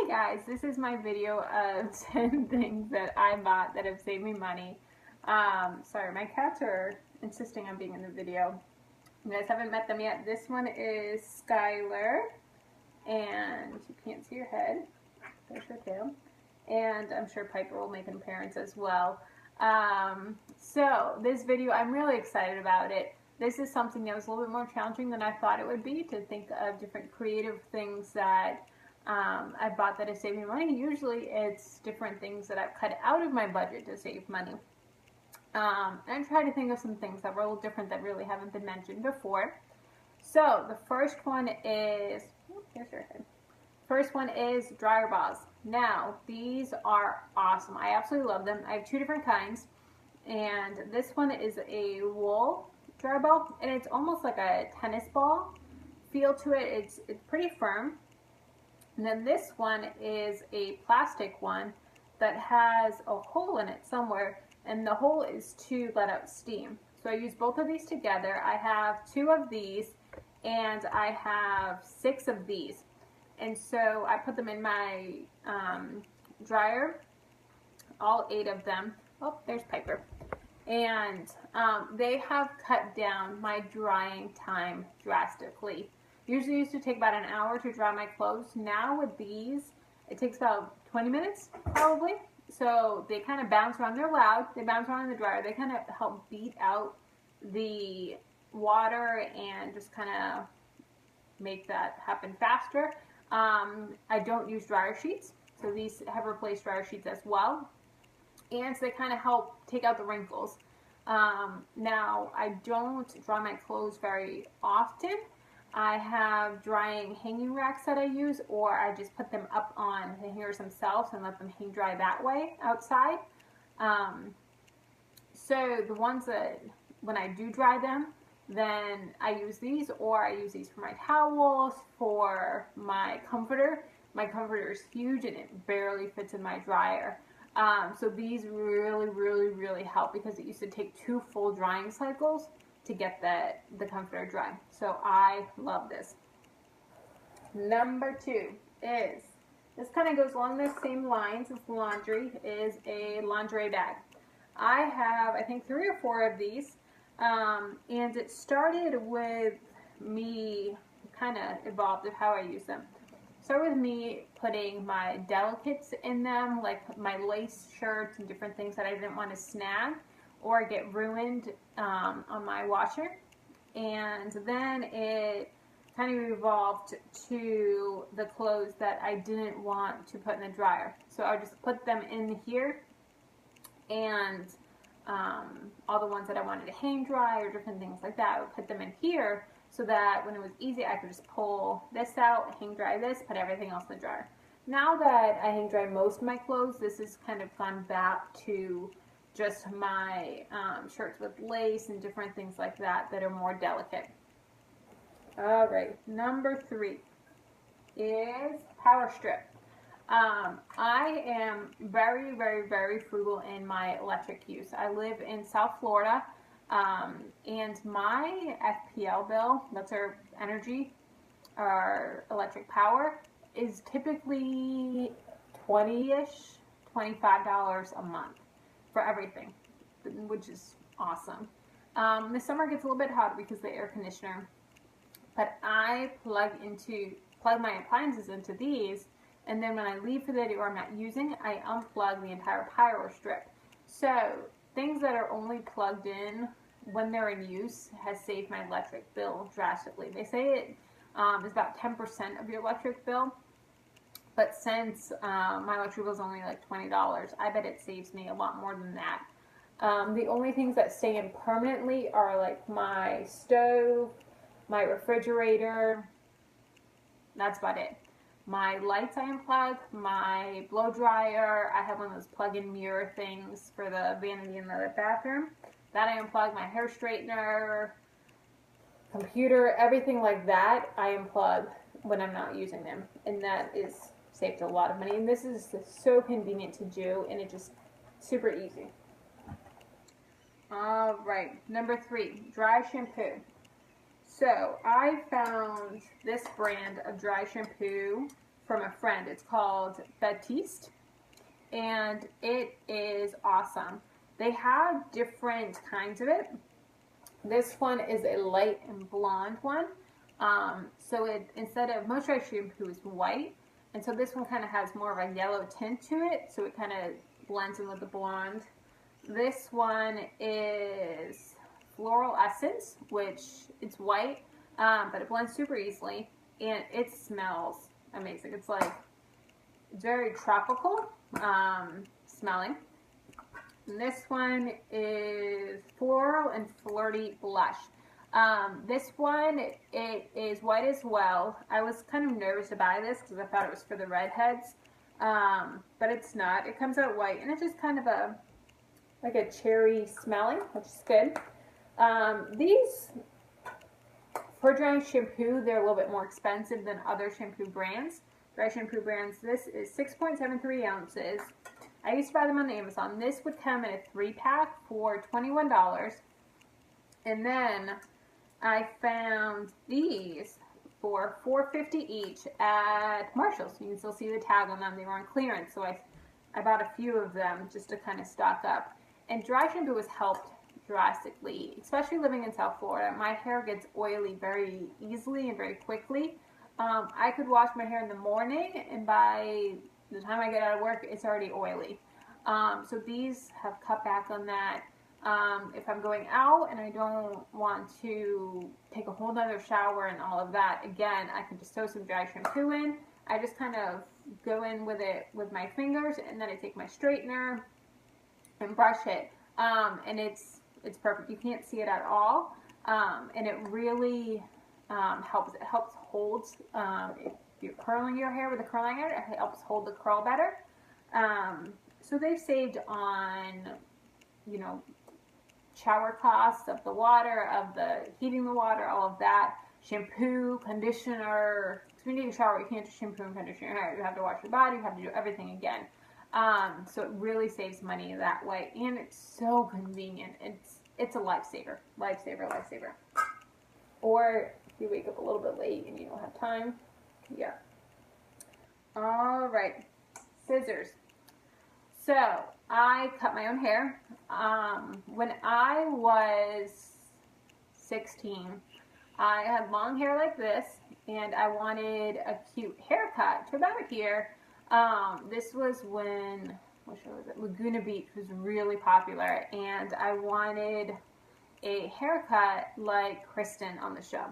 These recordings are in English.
guys, this is my video of 10 things that I bought that have saved me money. Sorry, my cats are insisting on being in the video. You guys haven't met them yet. This one is Skylar, and you can't see her head. There's her tail. And I'm sure Piper will make an appearance as well. So this video, I'm really excited about it. This is something that was a little bit more challenging than I thought it would be, to think of different creative things that I bought that have saved me money. Usually it's different things that I've cut out of my budget to save money. And I tried to think of some things that were a little different that really haven't been mentioned before. So the first one is, here's her head. First one is dryer balls. Now, these are awesome. I absolutely love them. I have two different kinds. And this one is a wool dryer ball, and it's almost like a tennis ball feel to it. It's pretty firm. And then this one is a plastic one that has a hole in it somewhere, and the hole is to let out steam. So I use both of these together. I have 2 of these, and I have 6 of these. And so I put them in my dryer, all 8 of them. Oh, there's Piper. And they have cut down my drying time drastically. Usually used to take about an hour to dry my clothes. Now with these, it takes about 20 minutes probably. So they kind of bounce around. They're loud. They bounce around in the dryer. They kind of help beat out the water and just kind of make that happen faster. I don't use dryer sheets. So these have replaced dryer sheets as well. And so they kind of help take out the wrinkles. Now, I don't dry my clothes very often. I have drying hanging racks that I use, or I just put them up on the hangers themselves and let them hang dry that way outside. So the ones that, when I do dry them, then I use these, or I use these for my towels, for my comforter. My comforter is huge and it barely fits in my dryer. So these really help, because it used to take 2 full drying cycles to get the comforter dry. So I love this. Number 2 is, this kind of goes along the same lines as laundry, is a lingerie bag. I have, I think, 3 or 4 of these, and it started with me, kind of evolved of how I use them. Started with me putting my delicates in them, like my lace shirts and different things that I didn't want to snag or get ruined on my washer. And then it kind of evolved to the clothes that I didn't want to put in the dryer. So I just put them in here, and all the ones that I wanted to hang dry or different things like that, I would put them in here, so that when it was easy, I could just pull this out, hang dry this, put everything else in the dryer. Now that I hang dry most of my clothes, this has kind of gone back to just my shirts with lace and different things like that that are more delicate. Alright, number 3 is power strip. I am very frugal in my electric use. I live in South Florida, and my FPL bill, that's our energy, our electric power, is typically $20-ish, $25 a month for everything, which is awesome. The summer gets a little bit hotter because of the air conditioner, but I plug my appliances into these, and then when I leave for the day or I'm not using it, I unplug the entire power strip. So things that are only plugged in when they're in use has saved my electric bill drastically. They say it is about 10% of your electric bill, but since my electric bill is only like $20, I bet it saves me a lot more than that. The only things that stay in permanently are like my stove, my refrigerator. That's about it. My lights I unplug, my blow dryer, I have one of those plug-in mirror things for the vanity in the bathroom. That I unplug, my hair straightener, computer, everything like that I unplug when I'm not using them. And that is saved a lot of money. And this is so convenient to do, and it's just super easy. Alright, number 3, dry shampoo. So I found this brand of dry shampoo from a friend. It's called Batiste, and it is awesome. They have different kinds of it. This one is a light and blonde one. So it, instead of moisturized shampoo is white, and so this one kind of has more of a yellow tint to it, so it kind of blends in with the blonde. This one is Floral Essence, which it's white, but it blends super easily, and it smells amazing. It's like very tropical smelling. And this one is Floral and Flirty Blush. This one, it is white as well. I was kind of nervous to buy this because I thought it was for the redheads, but it's not. It comes out white, and it's just kind of like a cherry smelling, which is good. These, for dry shampoo, they're a little bit more expensive than other shampoo brands. Dry shampoo brands, this is 6.73 ounces. I used to buy them on Amazon. This would come in a 3-pack for $21. And then I found these for $4.50 each at Marshall's. You can still see the tag on them. They were on clearance, so I bought a few of them just to kind of stock up. And dry shampoo has helped drastically, especially living in South Florida. My hair gets oily very easily and very quickly. I could wash my hair in the morning, and by the time I get out of work, it's already oily. So these have cut back on that. If I'm going out and I don't want to take a whole nother shower and all of that, again, I can just throw some dry shampoo in. I just kind of go in with it with my fingers, and then I take my straightener and brush it. And it's perfect. You can't see it at all. And it really helps. It helps hold, if you're curling your hair with a curling iron, it helps hold the curl better. So they've saved on, you know, shower costs of the water, of the heating the water, all of that. Shampoo, conditioner. When you take a shower, you can't just shampoo and condition your hair. You have to wash your body. You have to do everything again. So it really saves money that way, and it's so convenient. It's a lifesaver, lifesaver, lifesaver. Or if you wake up a little bit late and you don't have time, yeah. All right, scissors. So I cut my own hair. When I was 16, I had long hair like this, and I wanted a cute haircut to about here. This was when, what show was it? Laguna Beach was really popular, and I wanted a haircut like Kristen on the show.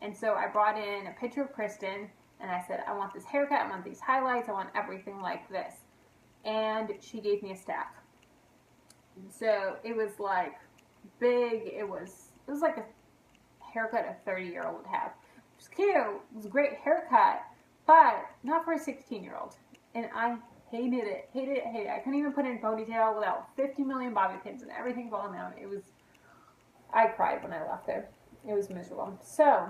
And so I brought in a picture of Kristen, and I said, I want this haircut, I want these highlights, I want everything like this. And she gave me a stack. And so it was like big, it was like a haircut a 30-year-old would have. It was cute, it was a great haircut, but not for a 16-year-old. And I hated it, hated it, hated it. I couldn't even put it in ponytail without 50 million bobby pins and everything falling down. It was, I cried when I left there. It was miserable. So,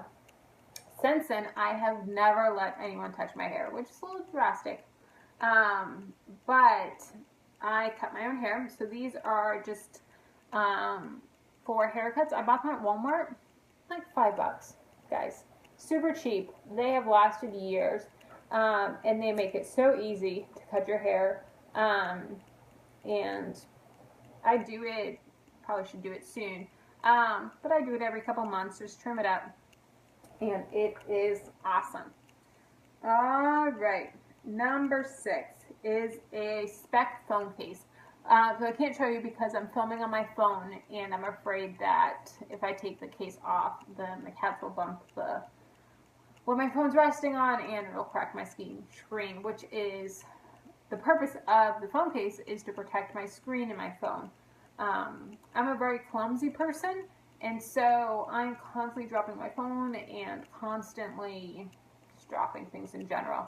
since then, I have never let anyone touch my hair, which is a little drastic. But I cut my own hair. So these are just for haircuts. I bought them at Walmart, like $5, guys. Super cheap. They have lasted years. And they make it so easy to cut your hair. And I do it, probably should do it soon. But I do it every couple months, just trim it up. And it is awesome. Alright, number 6 is a spec phone case. So I can't show you because I'm filming on my phone, and I'm afraid that if I take the case off, then the cats will bump what my phone's resting on, and it'll crack my screen, which is the purpose of the phone case, is to protect my screen and my phone. I'm a very clumsy person, and so I'm constantly dropping my phone and constantly just dropping things in general.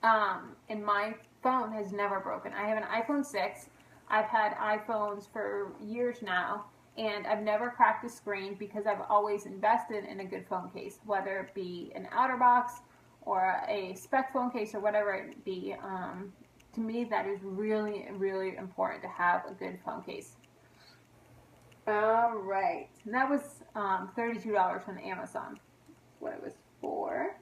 And my phone has never broken. I have an iPhone 6. I've had iPhones for years now, and I've never cracked a screen because I've always invested in a good phone case, whether it be an outer box or a spec phone case or whatever it be. To me, that is really, really important to have a good phone case. Alright, and that was $32 on Amazon. That's what it was for.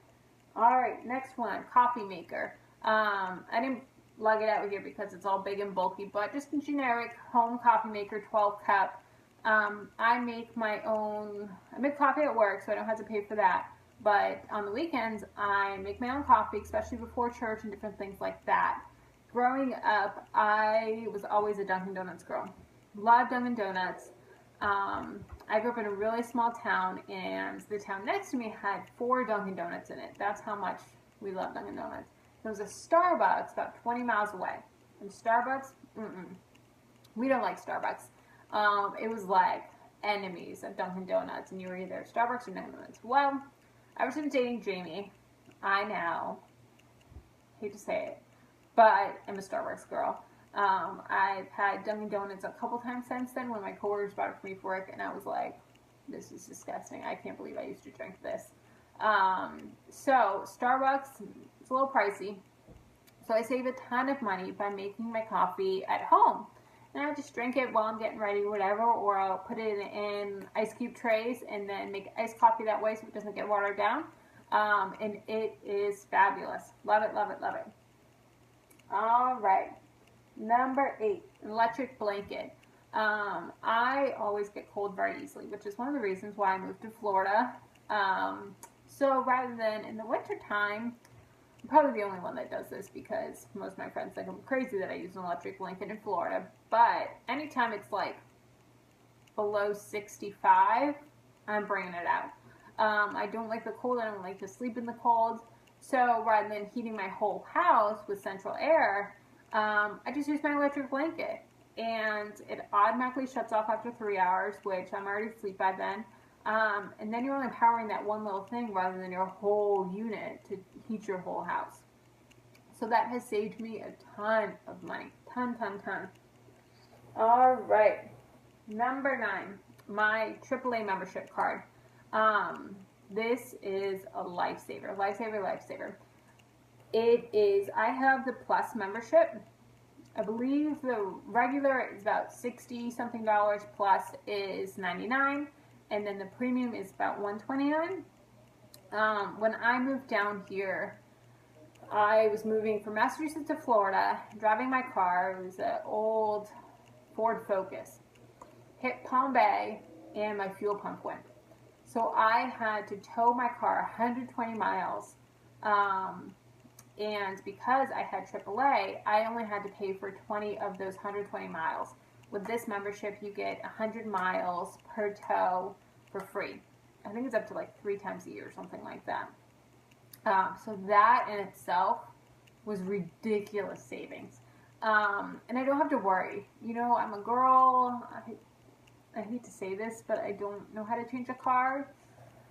Alright, next one, coffee maker. I didn't lug it out here because it's all big and bulky, but just a generic home coffee maker, 12 cup. I make my own, I make coffee at work, so I don't have to pay for that. But on the weekends, I make my own coffee, especially before church and different things like that. Growing up, I was always a Dunkin' Donuts girl. Loved Dunkin' Donuts. I grew up in a really small town, and the town next to me had 4 Dunkin' Donuts in it. That's how much we love Dunkin' Donuts. There was a Starbucks about 20 miles away. And Starbucks, we don't like Starbucks. It was like enemies of Dunkin' Donuts, and you were either Starbucks or Dunkin' Donuts. Well, I was dating Jamie. I now hate to say it, but I'm a Starbucks girl. I've had Dunkin' Donuts a couple times since then when my coworkers bought it for me for work, and I was like, this is disgusting. I can't believe I used to drink this. So Starbucks, it's a little pricey. So I save a ton of money by making my coffee at home. And I just drink it while I'm getting ready or whatever, or I'll put it in ice cube trays and then make iced coffee that way so it doesn't get watered down. And it is fabulous. Love it, love it, love it. All right. Number 8, electric blanket. I always get cold very easily, which is one of the reasons why I moved to Florida. So rather than in the winter time, I'm probably the only one that does this because most of my friends think I'm crazy that I use an electric blanket in Florida. But anytime it's like below 65, I'm bringing it out. I don't like the cold. I don't like to sleep in the cold. So rather than heating my whole house with central air, I just use my electric blanket. And it automatically shuts off after 3 hours, which I'm already asleep by then. And then you're only powering that one little thing rather than your whole unit to heat your whole house. So that has saved me a ton of money. Ton. All right. Number 9, my AAA membership card. This is a lifesaver. Lifesaver. It is, I have the Plus membership. I believe the regular is about $60 something, plus is $99, and then the premium is about $129. When I moved down here, I was moving from Massachusetts to Florida, driving my car. It was an old Ford Focus. Hit Palm Bay, and my fuel pump went. So I had to tow my car 120 miles. And because I had AAA, I only had to pay for 20 of those 120 miles. With this membership, you get 100 miles per tow for free. I think it's up to like 3 times a year or something like that. So that in itself was ridiculous savings. And I don't have to worry. You know, I'm a girl. I hate to say this, but I don't know how to change a car.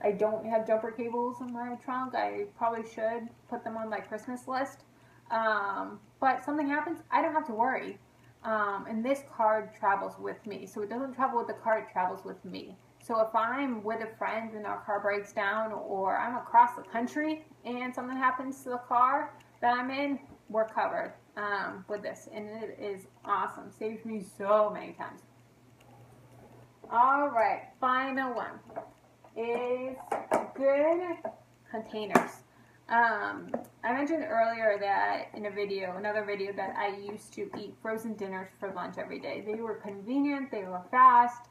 I don't have jumper cables in my trunk. I probably should put them on my Christmas list. But something happens, I don't have to worry. And this card travels with me. So it doesn't travel with the car, it travels with me. So if I'm with a friend and our car breaks down, or I'm across the country and something happens to the car that I'm in, we're covered with this. And it is awesome. Saves me so many times. All right, final one is good containers. I mentioned earlier that in another video, that I used to eat frozen dinners for lunch every day. They were convenient, they were fast.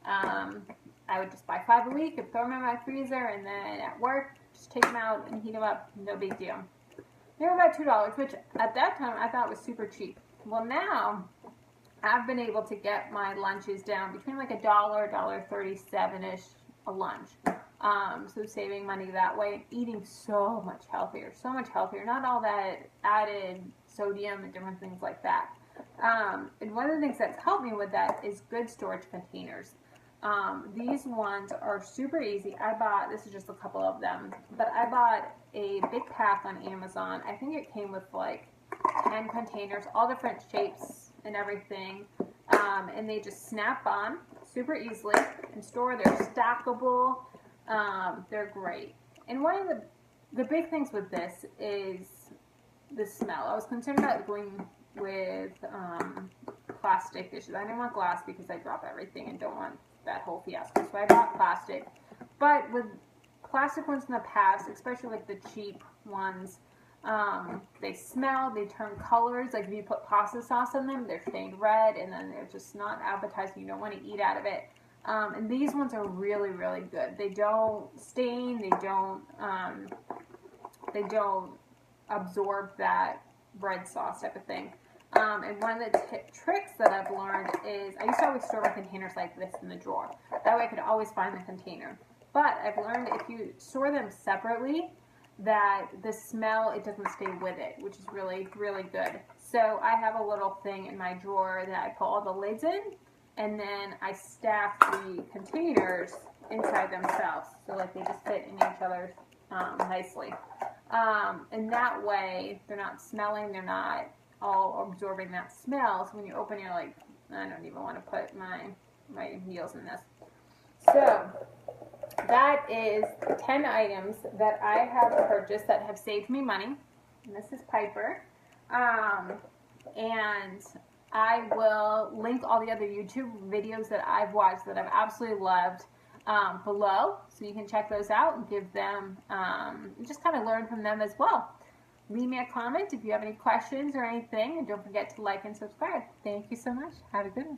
I would just buy 5 a week and throw them in my freezer, and then at work, just take them out and heat them up, no big deal. They were about $2, which at that time I thought was super cheap. Well, now I've been able to get my lunches down between like $1, $1.37-ish a lunch. So saving money that way and eating so much healthier. Not all that added sodium and different things like that. And one of the things that's helped me with that is good storage containers. These ones are super easy. This is just a couple of them, but I bought a big pack on Amazon. I think it came with like 10 containers, all different shapes and everything. And they just snap on super easily and store. They're stackable. They're great. And one of the big things with this is the smell. I was concerned about going with plastic dishes. I didn't want glass because I drop everything and don't want that whole fiasco. So I bought plastic. But with plastic ones in the past, especially like the cheap ones. They smell, they turn colors. Like if you put pasta sauce in them, they're stained red, and then they're just not appetizing. You don't want to eat out of it. And these ones are really, really good. They don't stain. They don't absorb that bread sauce type of thing. And one of the tricks that I've learned is I used to always store my containers like this in the drawer. That way I could always find the container. But I've learned if you store them separately, that the smell, it doesn't stay with it, which is really, really good. So I have a little thing in my drawer that I put all the lids in, and then I stack the containers inside themselves. So like they just fit in each other nicely. And that way they're not smelling, they're not all absorbing that smell. So when you open, you're like, I don't even want to put my meals in this. So that is 10 items that I have purchased that have saved me money. And this is Piper. And I will link all the other YouTube videos that I've watched that I've absolutely loved below. So you can check those out and give them, just kind of learn from them as well. Leave me a comment if you have any questions or anything. And don't forget to like and subscribe. Thank you so much. Have a good one.